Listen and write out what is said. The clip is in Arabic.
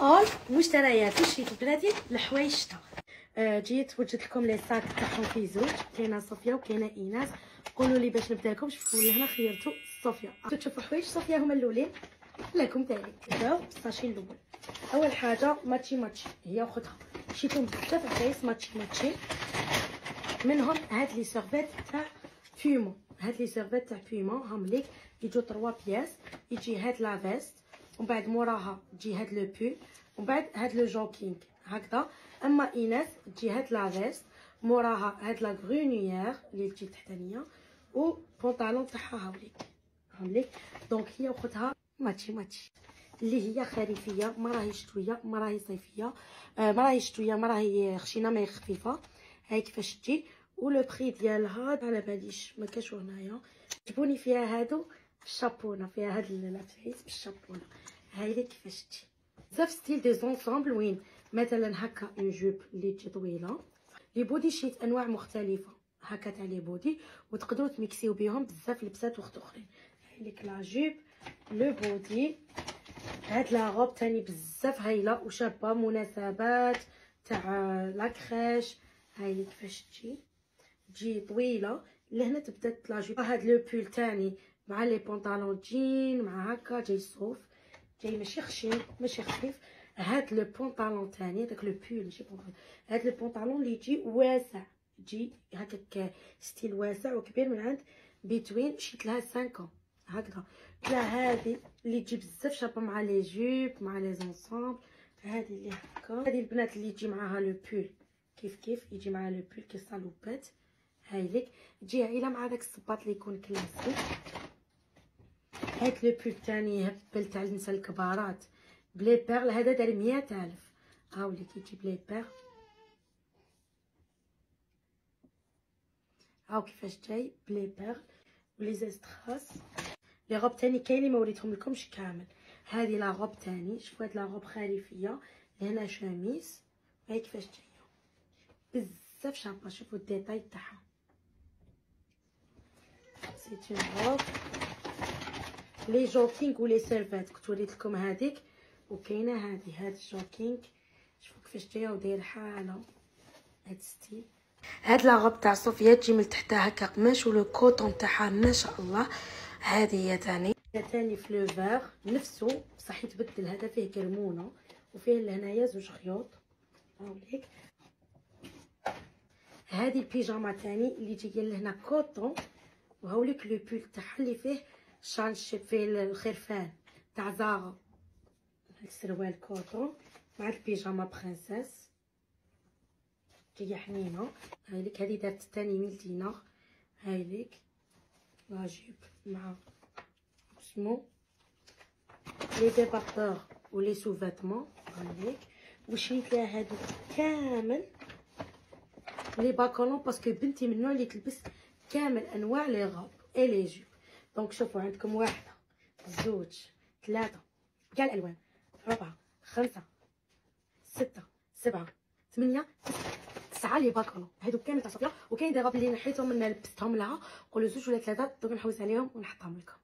اول مشتريات وشريت بناتي الحوايج الشتا. جيت وجدت لكم لي صاك تاعهم في زوج، كاينه صوفيا وكاينه ايناس. قولوا لي باش نبدا لكم. شوفوا لهنا خيرتوا صوفيا. تشوفوا حوايج صوفيا هما الاولين لكم تاني. نبداو بالساشي الاول. اول حاجه ماتشي ماتشي هي وختها، شيتهم بزاف عفايس ماتشي ماتشي. منهم هاد لي سيرفيت تاع بيومون، هاد لي سيرفيت تاع بيومون هاهم ليك يجيو 3 بياس. يجي هاد لا فيست ومن بعد موراها تجي هاد لو بول ومن بعد هاد لو جوكينغ هكذا. اما ايناس تجي هاد لا فيست موراها هاد لا غرونيير اللي تجي تحتانيه و بونطالون تاعها هاوليك. دونك هي وختها ماتشي ماتشي اللي هي خريفيه، ما راهي شتويه ما راهي صيفيه، ما راهي شتويه ما راهي خشينه ما هي خفيفه. هاي كيفاش تجي. ولو بري ديالها على باليش ما كاش هنايا. عجبوني فيها هادو بالشابونه، فيها هاد العفايس بالشابونه. هاي لي كيفاش تجي بزاف ستيل دي زونسامبل. وين مثلا هكا اون جوب اللي تجي طويله. لي بودي شيت انواع مختلفه هكا تاع لي بودي وتقدروا تميكسيو بيهم بزاف لبسات اخرين. هاي ليك لا جوب لو بودي. هاد لا روب تاني بزاف هايله وشابه مناسبات تاع لا كريش. هاي لي كيفاش تجي طويله لهنا تبدا لا جوب. هاد لو بول تاني مع لي بونطالون جين مع هكا جاي صوف، جاي ماشي خشين ماشي خفيف. هاد لو بونطالون تاني داك لو بول ماشي بونطالون، هاد لو بونطالون اللي يجي واسع، يجي هكاك ستيل واسع وكبير من عند بيتوين. شيت لها 5 هكذا. لا هادي اللي تجي بزاف شابه مع لي جوب مع لي زونسامبل. هادي اللي هكا. هادي البنات اللي يجي معاها لو بول كيف يجي معاها لو بول كي صالوبات. هاي ليك تجي عيله مع داك الصباط اللي يكون كلاسيك. هاك لو بول تاني يهبل تاع النساء الكبارات بلي بيرل. هذا دار 100,000. هاوليك يجي بلي بيرل. هاو كيفاش جاي بلي بيرل ولي زيستراس. لي غوب تاني كاين اللي ما وريتهم لكمش كامل. هذه لا غوب تاني. شوفوا هاد لا غوب خريفيه لهنا شميس. هاي كيفاش جايه بزاف شابه. شوفوا الديتاي تاعها. سي اون غوب لي جوكينغ ولي سيرفات كنت وريت لكم هذيك. وكاينه هذه هاد الجوكينغ. شوفوا كيفاش جايه وداير حاله هاد ستيل. هاد لا غوب تاع صوفيا تجي من تحتها هكا قماش ولو كوطون تاعها ما شاء الله. هذه هي تاني في لو فيغ نفسه بصح يتبدل. هذا فيه كرمونه وفيه لهنايا زوج خيوط. هاوليك هذه البيجاما تاني اللي جايه لهنا كوطون. وهاوليك لو بول تاعها اللي فيه شانش فيه الخرفان تاع زارا. السروال كوطون مع البيجاما برانسيس جايه حنينه. هايليك هذه دارت تاني من دينار. هايليك لا جيب مع اسمو لي ديباردور ولي سو فيتمون. هايليك وشريت لها هادو كامل لي باكولون باسكو بنتي من النوع اللي تلبس كامل انواع لي غوب اي لي جوب. دونك شوفوا عندكم واحده زوج 3 بكاع الالوان 4 5 6 7 8 9 لي باكولون. هادو كامل تاع صوفيا. وكاين دي غوب اللي نحيتهم من لبستهم لها. قولوا زوج ولا 3 دوك نحوس عليهم ونحطهم لكم.